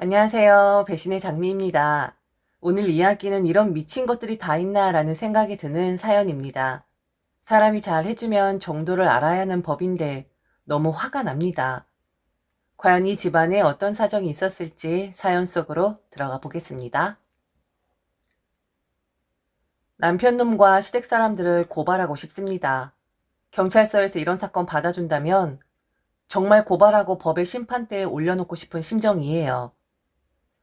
안녕하세요. 배신의 장미입니다. 오늘 이야기는 이런 미친 것들이 다 있나 라는 생각이 드는 사연입니다. 사람이 잘 해주면 정도를 알아야 하는 법인데 너무 화가 납니다. 과연 이 집안에 어떤 사정이 있었을지 사연 속으로 들어가 보겠습니다. 남편놈과 시댁 사람들을 고발하고 싶습니다. 경찰서에서 이런 사건 받아준다면 정말 고발하고 법의 심판대에 올려놓고 싶은 심정이에요.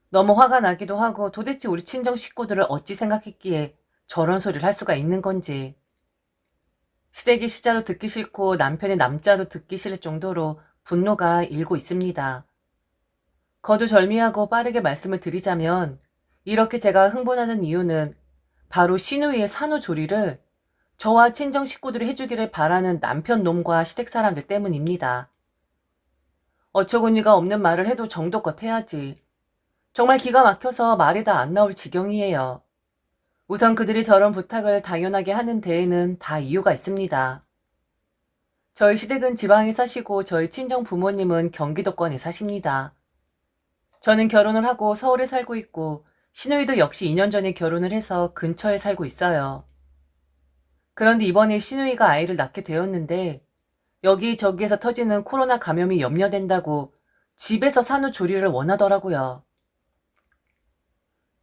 너무 화가 나기도 하고 도대체 우리 친정 식구들을 어찌 생각했기에 저런 소리를 할 수가 있는 건지. 시댁이 시자도 듣기 싫고 남편의 남자도 듣기 싫을 정도로 분노가 일고 있습니다. 거두절미하고 빠르게 말씀을 드리자면 이렇게 제가 흥분하는 이유는 바로 시누이의 산후조리를 저와 친정 식구들이 해주기를 바라는 남편 놈과 시댁 사람들 때문입니다. 어처구니가 없는 말을 해도 정도껏 해야지. 정말 기가 막혀서 말이 다 안 나올 지경이에요. 우선 그들이 저런 부탁을 당연하게 하는 데에는 다 이유가 있습니다. 저희 시댁은 지방에 사시고 저희 친정 부모님은 경기도권에 사십니다. 저는 결혼을 하고 서울에 살고 있고 시누이도 역시 2년 전에 결혼을 해서 근처에 살고 있어요. 그런데 이번에 시누이가 아이를 낳게 되었는데 여기저기에서 터지는 코로나 감염이 염려된다고 집에서 산후조리를 원하더라고요.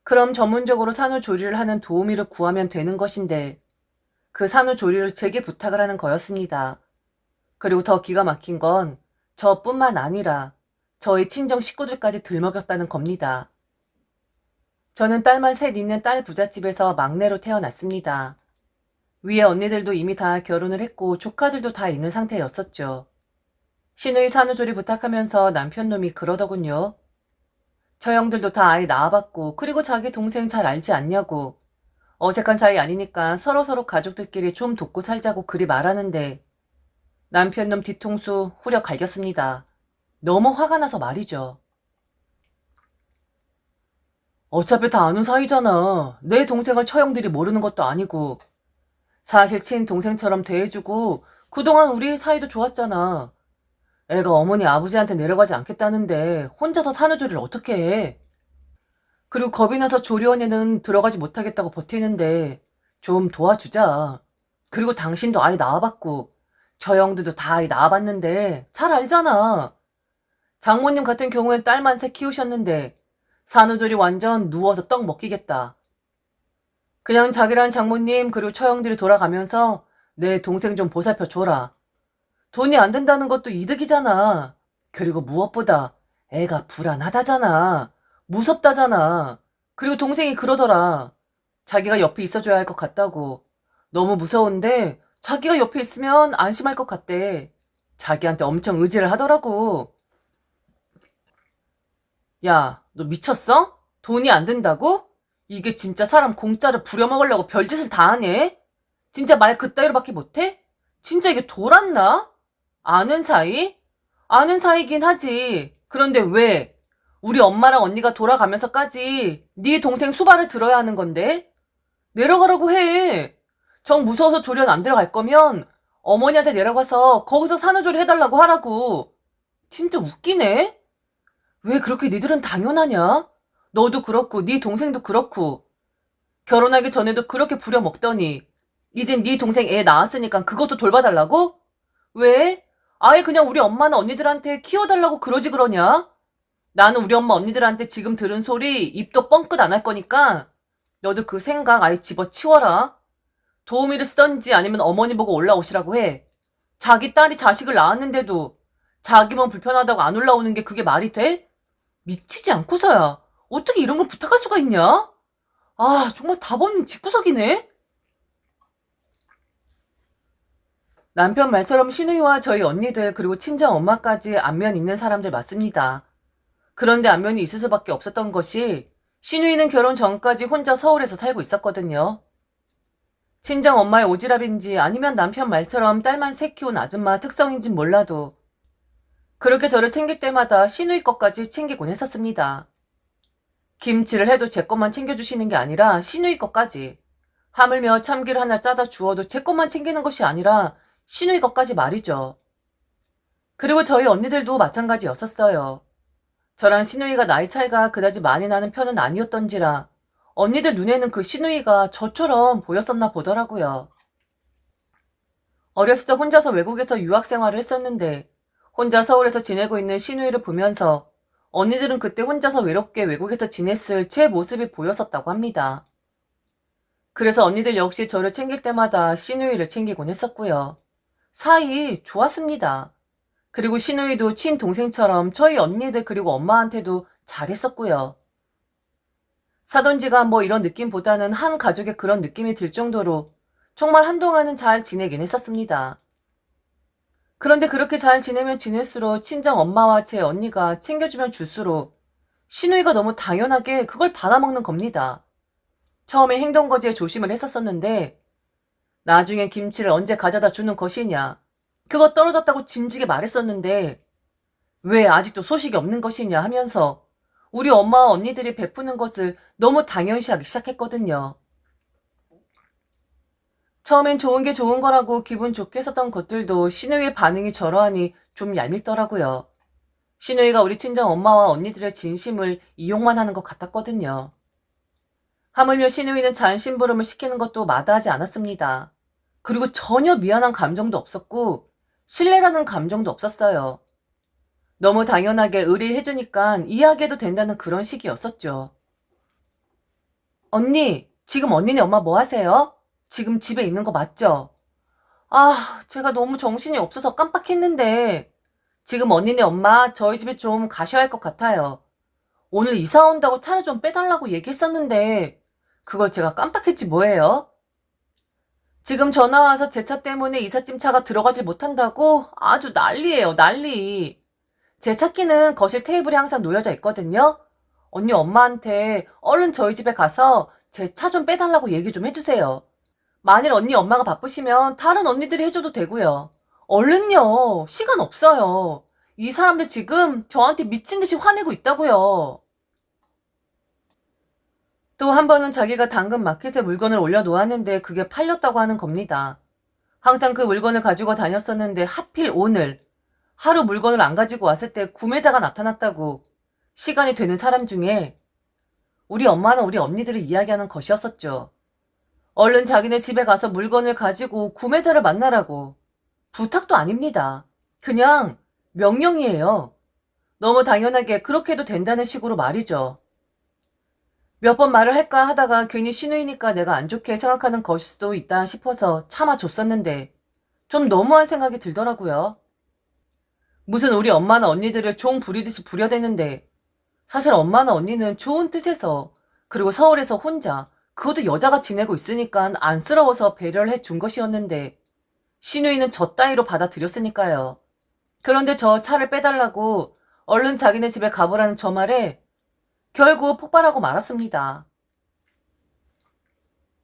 그럼 전문적으로 산후조리를 하는 도우미를 구하면 되는 것인데 그 산후조리를 제게 부탁을 하는 거였습니다. 그리고 더 기가 막힌 건 저뿐만 아니라 저희 친정 식구들까지 들먹였다는 겁니다. 저는 딸만 셋 있는 딸 부잣집에서 막내로 태어났습니다. 위에 언니들도 이미 다 결혼을 했고 조카들도 다 있는 상태였었죠. 시누이 산후조리 부탁하면서 남편놈이 그러더군요. 저 형들도 다 아이 낳아봤고 그리고 자기 동생 잘 알지 않냐고. 어색한 사이 아니니까 서로서로 가족들끼리 좀 돕고 살자고 그리 말하는데 남편놈 뒤통수 후려 갈겼습니다. 너무 화가 나서 말이죠. 어차피 다 아는 사이잖아. 내 동생을 처형들이 모르는 것도 아니고. 사실 친동생처럼 대해주고 그동안 우리 사이도 좋았잖아. 애가 어머니 아버지한테 내려가지 않겠다는데 혼자서 산후조리를 어떻게 해. 그리고 겁이 나서 조리원에는 들어가지 못하겠다고 버티는데 좀 도와주자. 그리고 당신도 아이 낳아봤고 저 형들도 다 아이 낳아봤는데 잘 알잖아. 장모님 같은 경우엔 딸만 셋 키우셨는데 산후조리 완전 누워서 떡 먹기겠다. 그냥 자기랑 장모님 그리고 처형들이 돌아가면서 내 동생 좀 보살펴 줘라. 돈이 안 된다는 것도 이득이잖아. 그리고 무엇보다 애가 불안하다잖아. 무섭다잖아. 그리고 동생이 그러더라. 자기가 옆에 있어줘야 할 것 같다고. 너무 무서운데 자기가 옆에 있으면 안심할 것 같대. 자기한테 엄청 의지를 하더라고. 야, 너 미쳤어? 돈이 안 된다고? 이게 진짜 사람 공짜로 부려먹으려고 별짓을 다 하네? 진짜 말 그따위로밖에 못해? 진짜 이게 돌았나? 아는 사이? 아는 사이긴 하지. 그런데 왜? 우리 엄마랑 언니가 돌아가면서까지 네 동생 수발을 들어야 하는 건데? 내려가라고 해. 정 무서워서 조련 안 들어갈 거면 어머니한테 내려가서 거기서 산후조리 해달라고 하라고. 진짜 웃기네? 왜 그렇게 니들은 당연하냐? 너도 그렇고 네 동생도 그렇고 결혼하기 전에도 그렇게 부려먹더니 이젠 네 동생 애 낳았으니까 그것도 돌봐달라고? 왜? 아예 그냥 우리 엄마나 언니들한테 키워달라고 그러지 그러냐? 나는 우리 엄마 언니들한테 지금 들은 소리 입도 뻥끗 안 할 거니까 너도 그 생각 아예 집어치워라. 도우미를 쓰던지 아니면 어머니 보고 올라오시라고 해. 자기 딸이 자식을 낳았는데도 자기 몸 불편하다고 안 올라오는 게 그게 말이 돼? 미치지 않고서야 어떻게 이런 걸 부탁할 수가 있냐? 아, 정말 답 없는 집구석이네. 남편 말처럼 시누이와 저희 언니들 그리고 친정 엄마까지 안면 있는 사람들 맞습니다. 그런데 안면이 있을 수밖에 없었던 것이 시누이는 결혼 전까지 혼자 서울에서 살고 있었거든요. 친정 엄마의 오지랖인지 아니면 남편 말처럼 딸만 새 키운 아줌마 특성인진 몰라도 그렇게 저를 챙길 때마다 시누이 것까지 챙기곤 했었습니다. 김치를 해도 제 것만 챙겨주시는 게 아니라 시누이 것까지. 하물며 참기를 하나 짜다 주어도 제 것만 챙기는 것이 아니라 시누이 것까지 말이죠. 그리고 저희 언니들도 마찬가지였었어요. 저랑 시누이가 나이 차이가 그다지 많이 나는 편은 아니었던지라 언니들 눈에는 그 시누이가 저처럼 보였었나 보더라고요. 어렸을 때 혼자서 외국에서 유학 생활을 했었는데 혼자 서울에서 지내고 있는 시누이를 보면서 언니들은 그때 혼자서 외롭게 외국에서 지냈을 제 모습이 보였었다고 합니다. 그래서 언니들 역시 저를 챙길 때마다 시누이를 챙기곤 했었고요. 사이 좋았습니다. 그리고 시누이도 친동생처럼 저희 언니들 그리고 엄마한테도 잘했었고요. 사돈지간 뭐 이런 느낌보다는 한 가족의 그런 느낌이 들 정도로 정말 한동안은 잘 지내긴 했었습니다. 그런데 그렇게 잘 지내면 지낼수록 친정 엄마와 제 언니가 챙겨주면 줄수록 시누이가 너무 당연하게 그걸 받아먹는 겁니다. 처음에 행동거지에 조심을 했었었는데 나중에 김치를 언제 가져다 주는 것이냐, 그거 떨어졌다고 진지게 말했었는데 왜 아직도 소식이 없는 것이냐 하면서 우리 엄마와 언니들이 베푸는 것을 너무 당연시하기 시작했거든요. 처음엔 좋은 게 좋은 거라고 기분 좋게 했었던 것들도 시누이의 반응이 저러하니 좀 얄밉더라고요. 시누이가 우리 친정 엄마와 언니들의 진심을 이용만 하는 것 같았거든요. 하물며 시누이는 잔심부름을 시키는 것도 마다하지 않았습니다. 그리고 전혀 미안한 감정도 없었고 신뢰라는 감정도 없었어요. 너무 당연하게 의리해주니까 이해하게도 된다는 그런 식이었었죠. 언니, 지금 언니네 엄마 뭐 하세요? 지금 집에 있는 거 맞죠? 아, 제가 너무 정신이 없어서 깜빡했는데 지금 언니네 엄마 저희 집에 좀 가셔야 할 것 같아요. 오늘 이사 온다고 차를 좀 빼달라고 얘기했었는데 그걸 제가 깜빡했지 뭐예요? 지금 전화 와서 제 차 때문에 이삿짐 차가 들어가지 못한다고 아주 난리예요, 난리. 제 차키는 거실 테이블에 항상 놓여져 있거든요. 언니 엄마한테 얼른 저희 집에 가서 제 차 좀 빼달라고 얘기 좀 해주세요. 만일 언니 엄마가 바쁘시면 다른 언니들이 해줘도 되고요. 얼른요. 시간 없어요. 이 사람들 지금 저한테 미친 듯이 화내고 있다고요. 또 한 번은 자기가 당근 마켓에 물건을 올려놓았는데 그게 팔렸다고 하는 겁니다. 항상 그 물건을 가지고 다녔었는데 하필 오늘 하루 물건을 안 가지고 왔을 때 구매자가 나타났다고 시간이 되는 사람 중에 우리 엄마는 우리 언니들을 이야기하는 것이었었죠. 얼른 자기네 집에 가서 물건을 가지고 구매자를 만나라고. 부탁도 아닙니다. 그냥 명령이에요. 너무 당연하게 그렇게 해도 된다는 식으로 말이죠. 몇 번 말을 할까 하다가 괜히 시누이니까 내가 안 좋게 생각하는 것일 수도 있다 싶어서 참아줬었는데 좀 너무한 생각이 들더라고요. 무슨 우리 엄마나 언니들을 종 부리듯이 부려대는데 사실 엄마나 언니는 좋은 뜻에서 그리고 서울에서 혼자 그것도 여자가 지내고 있으니까 안쓰러워서 배려를 해준 것이었는데 시누이는 저 따위로 받아들였으니까요. 그런데 저 차를 빼달라고 얼른 자기네 집에 가보라는 저 말에 결국 폭발하고 말았습니다.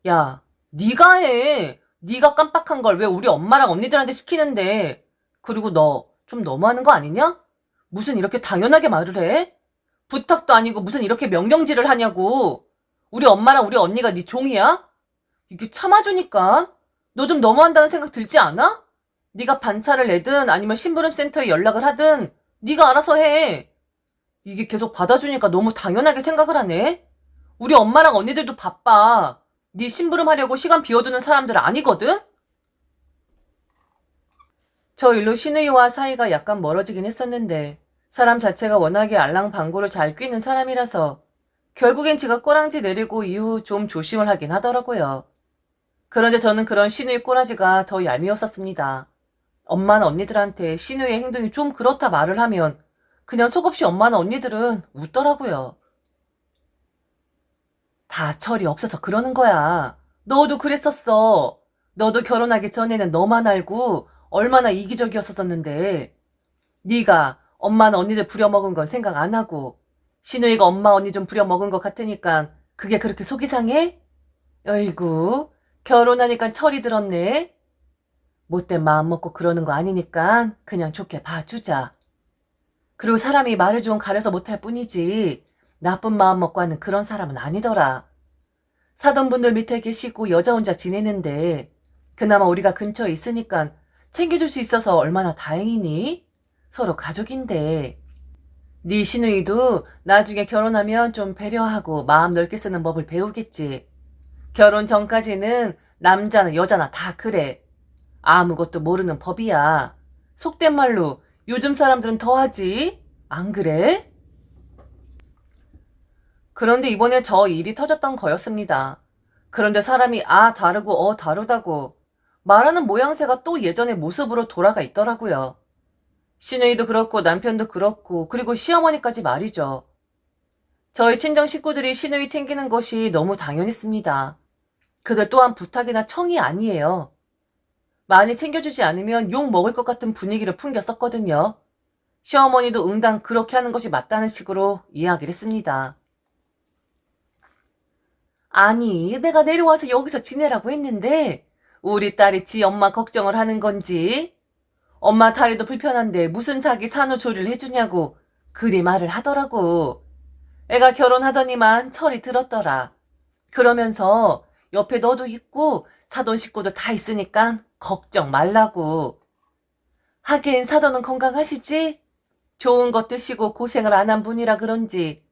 야, 네가 해. 네가 깜빡한 걸 왜 우리 엄마랑 언니들한테 시키는데. 그리고 너 좀 너무하는 거 아니냐? 무슨 이렇게 당연하게 말을 해? 부탁도 아니고 무슨 이렇게 명령질을 하냐고. 우리 엄마랑 우리 언니가 네 종이야? 이게 참아주니까 너 좀 너무한다는 생각 들지 않아? 네가 반차를 내든 아니면 심부름센터에 연락을 하든 네가 알아서 해. 이게 계속 받아주니까 너무 당연하게 생각을 하네. 우리 엄마랑 언니들도 바빠. 네 심부름 하려고 시간 비워두는 사람들 아니거든? 저 일로 시누이와 사이가 약간 멀어지긴 했었는데 사람 자체가 워낙에 알랑방구를 잘 뀌는 사람이라서 결국엔 지가 꼬랑지 내리고 이후 좀 조심을 하긴 하더라고요. 그런데 저는 그런 시누이 꼬라지가 더 얄미웠었습니다. 엄마나 언니들한테 시누이의 행동이 좀 그렇다 말을 하면 그냥 속없이 엄마나 언니들은 웃더라고요. 다 철이 없어서 그러는 거야. 너도 그랬었어. 너도 결혼하기 전에는 너만 알고 얼마나 이기적이었었는데 네가 엄마나 언니들 부려먹은 건 생각 안 하고 시누이가 엄마 언니 좀 부려먹은 것 같으니까 그게 그렇게 속이 상해? 어이구, 결혼하니까 철이 들었네. 못된 마음 먹고 그러는 거 아니니까 그냥 좋게 봐주자. 그리고 사람이 말을 좀 가려서 못할 뿐이지 나쁜 마음 먹고 하는 그런 사람은 아니더라. 사돈분들 밑에 계시고 여자 혼자 지내는데 그나마 우리가 근처에 있으니까 챙겨줄 수 있어서 얼마나 다행이니? 서로 가족인데. 네 시누이도 나중에 결혼하면 좀 배려하고 마음 넓게 쓰는 법을 배우겠지. 결혼 전까지는 남자나 여자나 다 그래. 아무것도 모르는 법이야. 속된 말로 요즘 사람들은 더하지. 안 그래? 그런데 이번에 저 일이 터졌던 거였습니다. 그런데 사람이 다르고 다르다고 말하는 모양새가 또 예전의 모습으로 돌아가 있더라고요. 시누이도 그렇고 남편도 그렇고 그리고 시어머니까지 말이죠. 저희 친정 식구들이 시누이 챙기는 것이 너무 당연했습니다. 그들 또한 부탁이나 청이 아니에요. 많이 챙겨주지 않으면 욕 먹을 것 같은 분위기를 풍겼었거든요. 시어머니도 응당 그렇게 하는 것이 맞다는 식으로 이야기를 했습니다. 아니, 내가 내려와서 여기서 지내라고 했는데 우리 딸이 지 엄마 걱정을 하는 건지 엄마 다리도 불편한데 무슨 자기 산후조리를 해주냐고 그리 말을 하더라고. 애가 결혼하더니만 철이 들었더라. 그러면서 옆에 너도 있고 사돈 식구도 다 있으니까 걱정 말라고. 하긴 사돈은 건강하시지? 좋은 것 드시고 고생을 안 한 분이라 그런지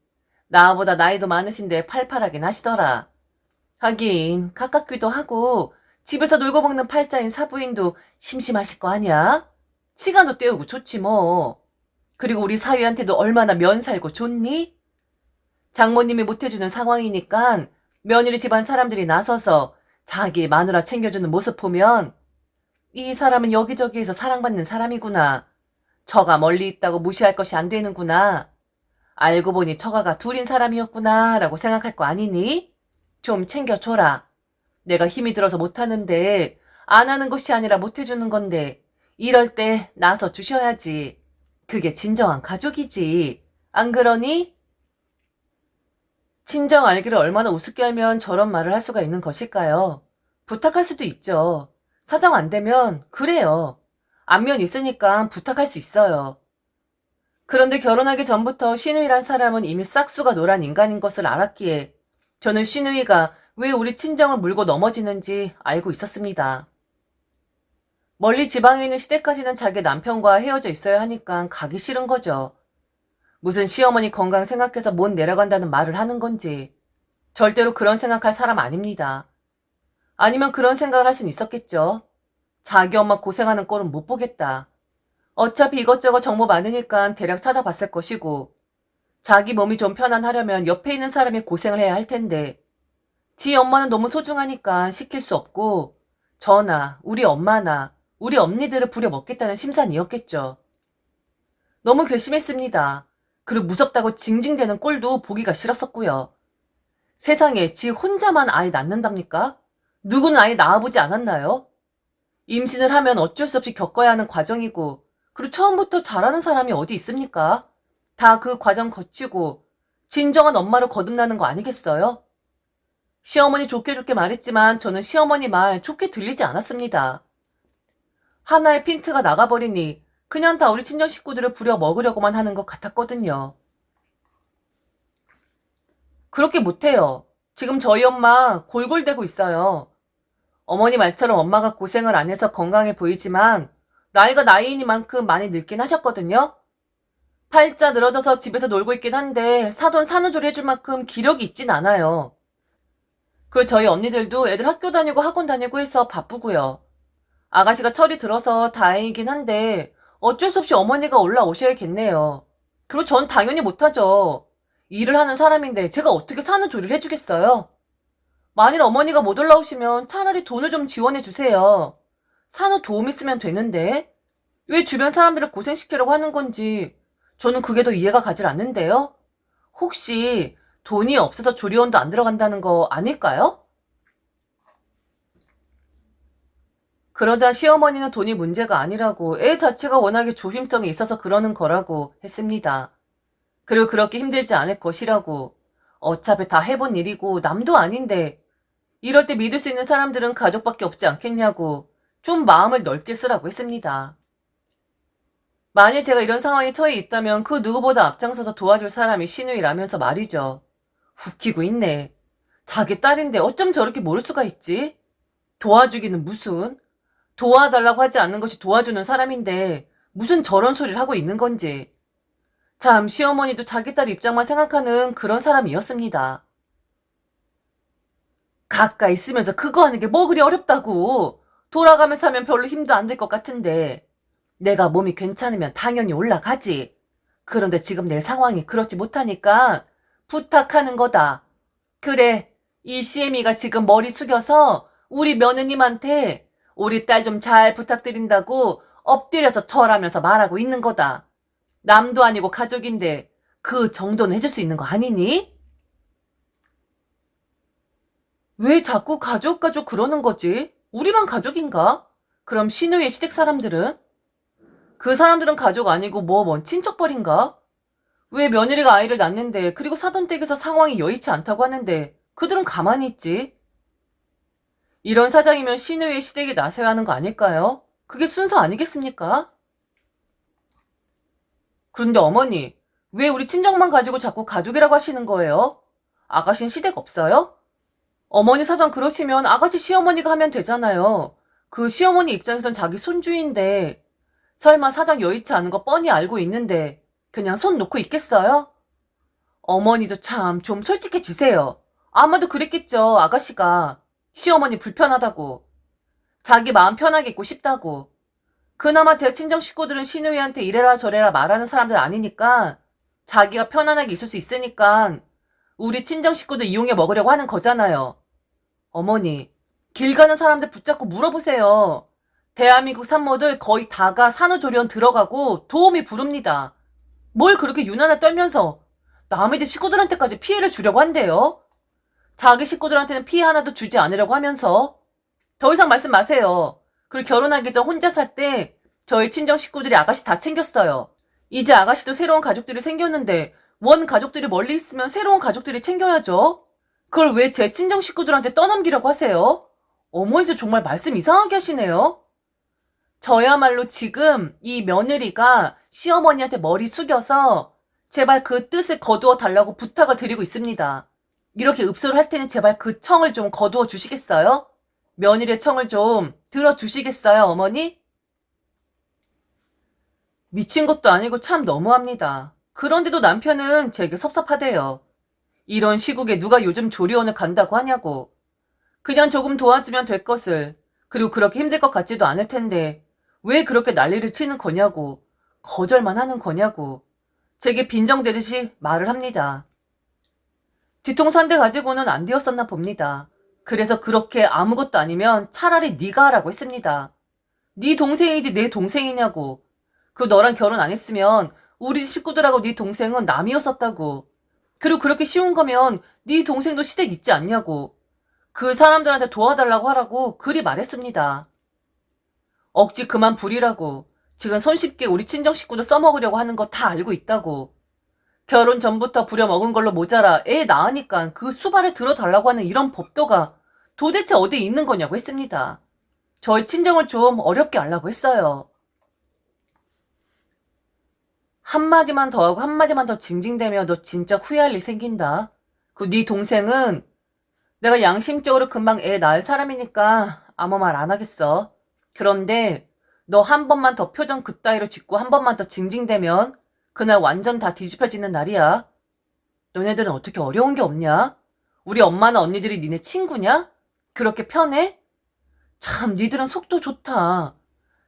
나보다 나이도 많으신데 팔팔하긴 하시더라. 하긴 가깝기도 하고 집에서 놀고 먹는 팔자인 사부인도 심심하실 거 아니야? 시간도 때우고 좋지 뭐. 그리고 우리 사위한테도 얼마나 면 살고 좋니? 장모님이 못해주는 상황이니까 며느리 집안 사람들이 나서서 자기 마누라 챙겨주는 모습 보면 이 사람은 여기저기에서 사랑받는 사람이구나. 처가 멀리 있다고 무시할 것이 안 되는구나. 알고 보니 처가가 둘인 사람이었구나 라고 생각할 거 아니니? 좀 챙겨줘라. 내가 힘이 들어서 못하는데 안 하는 것이 아니라 못해주는 건데 이럴 때 나서 주셔야지. 그게 진정한 가족이지. 안 그러니? 친정 알기를 얼마나 우습게 알면 저런 말을 할 수가 있는 것일까요? 부탁할 수도 있죠. 사정 안 되면 그래요. 안면 있으니까 부탁할 수 있어요. 그런데 결혼하기 전부터 시누이란 사람은 이미 싹수가 노란 인간인 것을 알았기에 저는 시누이가 왜 우리 친정을 물고 넘어지는지 알고 있었습니다. 멀리 지방에 있는 시댁까지는 자기 남편과 헤어져 있어야 하니까 가기 싫은 거죠. 무슨 시어머니 건강 생각해서 못 내려간다는 말을 하는 건지 절대로 그런 생각할 사람 아닙니다. 아니면 그런 생각을 할 수는 있었겠죠. 자기 엄마 고생하는 꼴은 못 보겠다. 어차피 이것저것 정보 많으니까 대략 찾아봤을 것이고 자기 몸이 좀 편안하려면 옆에 있는 사람이 고생을 해야 할 텐데 지 엄마는 너무 소중하니까 시킬 수 없고 저나 우리 엄마나 우리 언니들을 부려먹겠다는 심산이었겠죠. 너무 괘씸했습니다. 그리고 무섭다고 징징대는 꼴도 보기가 싫었었고요. 세상에 지 혼자만 아이 낳는답니까? 누구는 아이 낳아보지 않았나요? 임신을 하면 어쩔 수 없이 겪어야 하는 과정이고 그리고 처음부터 잘하는 사람이 어디 있습니까? 다 그 과정 거치고 진정한 엄마로 거듭나는 거 아니겠어요? 시어머니 좋게 좋게 말했지만 저는 시어머니 말 좋게 들리지 않았습니다. 하나의 핀트가 나가버리니 그냥 다 우리 친정 식구들을 부려 먹으려고만 하는 것 같았거든요. 그렇게 못해요. 지금 저희 엄마 골골대고 있어요. 어머니 말처럼 엄마가 고생을 안 해서 건강해 보이지만 나이가 나이이니만큼 많이 늙긴 하셨거든요. 팔자 늘어져서 집에서 놀고 있긴 한데 사돈 산후조리 해줄 만큼 기력이 있진 않아요. 그리고 저희 언니들도 애들 학교 다니고 학원 다니고 해서 바쁘고요. 아가씨가 철이 들어서 다행이긴 한데 어쩔 수 없이 어머니가 올라오셔야겠네요. 그리고 전 당연히 못하죠. 일을 하는 사람인데 제가 어떻게 산후조리를 해주겠어요? 만일 어머니가 못 올라오시면 차라리 돈을 좀 지원해 주세요. 산후 도움 있으면 되는데 왜 주변 사람들을 고생시키려고 하는 건지 저는 그게 더 이해가 가질 않는데요. 혹시 돈이 없어서 조리원도 안 들어간다는 거 아닐까요? 그러자 시어머니는 돈이 문제가 아니라고 애 자체가 워낙에 조심성이 있어서 그러는 거라고 했습니다. 그리고 그렇게 힘들지 않을 것이라고 어차피 다 해본 일이고 남도 아닌데 이럴 때 믿을 수 있는 사람들은 가족밖에 없지 않겠냐고 좀 마음을 넓게 쓰라고 했습니다. 만일 제가 이런 상황에 처해 있다면 그 누구보다 앞장서서 도와줄 사람이 시누이라면서 말이죠. 웃기고 있네. 자기 딸인데 어쩜 저렇게 모를 수가 있지? 도와주기는 무슨? 도와달라고 하지 않는 것이 도와주는 사람인데 무슨 저런 소리를 하고 있는 건지. 참 시어머니도 자기 딸 입장만 생각하는 그런 사람이었습니다. 가까이 있으면서 그거 하는 게 뭐 그리 어렵다고. 돌아가면서 하면 별로 힘도 안 들 것 같은데. 내가 몸이 괜찮으면 당연히 올라가지. 그런데 지금 내 상황이 그렇지 못하니까 부탁하는 거다. 그래, 이 CM이가 지금 머리 숙여서 우리 며느님한테 우리 딸 좀 잘 부탁드린다고 엎드려서 절하면서 말하고 있는 거다. 남도 아니고 가족인데 그 정도는 해줄 수 있는 거 아니니? 왜 자꾸 가족 그러는 거지? 우리만 가족인가? 그럼 신우의 시댁 사람들은? 그 사람들은 가족 아니고 뭔 친척벌인가? 왜 며느리가 아이를 낳는데 그리고 사돈댁에서 상황이 여의치 않다고 하는데 그들은 가만히 있지? 이런 사장이면 신우의 시댁에 나서야 하는 거 아닐까요? 그게 순서 아니겠습니까? 그런데 어머니, 왜 우리 친정만 가지고 자꾸 가족이라고 하시는 거예요? 아가씨는 시댁 없어요? 어머니 사장 그러시면 아가씨 시어머니가 하면 되잖아요. 그 시어머니 입장에선 자기 손주인데 설마 사장 여의치 않은 거 뻔히 알고 있는데 그냥 손 놓고 있겠어요? 어머니도 참 좀 솔직해지세요. 아마도 그랬겠죠, 아가씨가. 시어머니 불편하다고. 자기 마음 편하게 있고 싶다고. 그나마 제 친정 식구들은 시누이한테 이래라 저래라 말하는 사람들 아니니까 자기가 편안하게 있을 수 있으니까 우리 친정 식구들 이용해 먹으려고 하는 거잖아요. 어머니, 길 가는 사람들 붙잡고 물어보세요. 대한민국 산모들 거의 다가 산후조리원 들어가고 도우미 부릅니다. 뭘 그렇게 유난히 떨면서 남의 집 식구들한테까지 피해를 주려고 한대요. 자기 식구들한테는 피해 하나도 주지 않으려고 하면서. 더 이상 말씀 마세요. 그리고 결혼하기 전 혼자 살 때 저희 친정 식구들이 아가씨 다 챙겼어요. 이제 아가씨도 새로운 가족들이 생겼는데 원 가족들이 멀리 있으면 새로운 가족들이 챙겨야죠. 그걸 왜 제 친정 식구들한테 떠넘기려고 하세요? 어머니도 정말 말씀 이상하게 하시네요. 저야말로 지금 이 며느리가 시어머니한테 머리 숙여서 제발 그 뜻을 거두어 달라고 부탁을 드리고 있습니다. 이렇게 읍소를 할 테니 제발 그 청을 좀 거두어 주시겠어요? 며느리의 청을 좀 들어주시겠어요, 어머니? 미친 것도 아니고 참 너무합니다. 그런데도 남편은 제게 섭섭하대요. 이런 시국에 누가 요즘 조리원을 간다고 하냐고. 그냥 조금 도와주면 될 것을. 그리고 그렇게 힘들 것 같지도 않을 텐데 왜 그렇게 난리를 치는 거냐고. 거절만 하는 거냐고. 제게 빈정대듯이 말을 합니다. 뒤통수 한 대 가지고는 안 되었었나 봅니다. 그래서 그렇게 아무것도 아니면 차라리 네가 하라고 했습니다. 네 동생이지 내 동생이냐고. 그 너랑 결혼 안 했으면 우리 집 식구들하고 네 동생은 남이었었다고. 그리고 그렇게 쉬운 거면 네 동생도 시댁 있지 않냐고. 그 사람들한테 도와달라고 하라고 그리 말했습니다. 억지 그만 부리라고. 지금 손쉽게 우리 친정 식구들 써먹으려고 하는 거 다 알고 있다고. 결혼 전부터 부려먹은 걸로 모자라 애 낳으니까 그 수발을 들어달라고 하는 이런 법도가 도대체 어디 있는 거냐고 했습니다. 저희 친정을 좀 어렵게 하려고 했어요. 한마디만 더 하고 한마디만 더 징징대며 너 진짜 후회할 일 생긴다. 그 네 동생은 내가 양심적으로 금방 애 낳을 사람이니까 아무 말 안 하겠어. 그런데 너 한 번만 더 표정 그따위로 짓고 한 번만 더 징징대면 그날 완전 다 뒤집혀지는 날이야. 너네들은 어떻게 어려운 게 없냐? 우리 엄마나 언니들이 니네 친구냐? 그렇게 편해? 참 니들은 속도 좋다.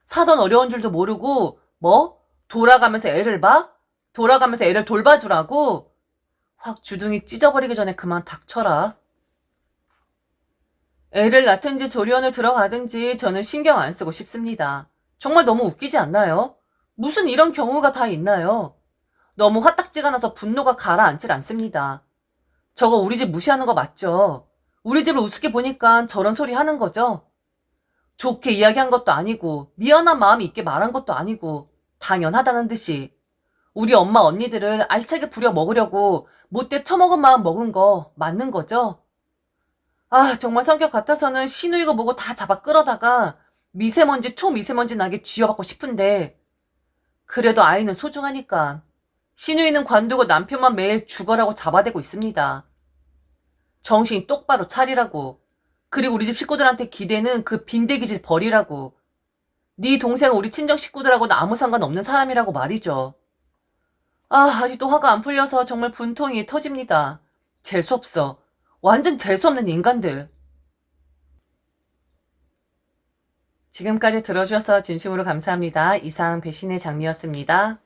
사돈 어려운 줄도 모르고 뭐? 돌아가면서 애를 봐? 돌아가면서 애를 돌봐주라고? 확 주둥이 찢어버리기 전에 그만 닥쳐라. 애를 낳든지 조리원을 들어가든지 저는 신경 안 쓰고 싶습니다. 정말 너무 웃기지 않나요? 무슨 이런 경우가 다 있나요? 너무 화딱지가 나서 분노가 가라앉질 않습니다. 저거 우리 집 무시하는 거 맞죠? 우리 집을 우습게 보니까 저런 소리 하는 거죠? 좋게 이야기한 것도 아니고 미안한 마음이 있게 말한 것도 아니고 당연하다는 듯이 우리 엄마 언니들을 알차게 부려 먹으려고 못돼 처먹은 마음 먹은 거 맞는 거죠? 아 정말 성격 같아서는 시누이가 뭐고 다 잡아 끌어다가 미세먼지 초미세먼지 나게 쥐어받고 싶은데 그래도 아이는 소중하니까 시누이는 관두고 남편만 매일 죽어라고 잡아대고 있습니다. 정신 똑바로 차리라고. 그리고 우리 집 식구들한테 기대는 그 빈대기질 버리라고. 네 동생은 우리 친정 식구들하고는 아무 상관없는 사람이라고 말이죠. 아직도 화가 안 풀려서 정말 분통이 터집니다. 재수없어. 완전 재수없는 인간들. 지금까지 들어주셔서 진심으로 감사합니다. 이상 배신의 장미였습니다.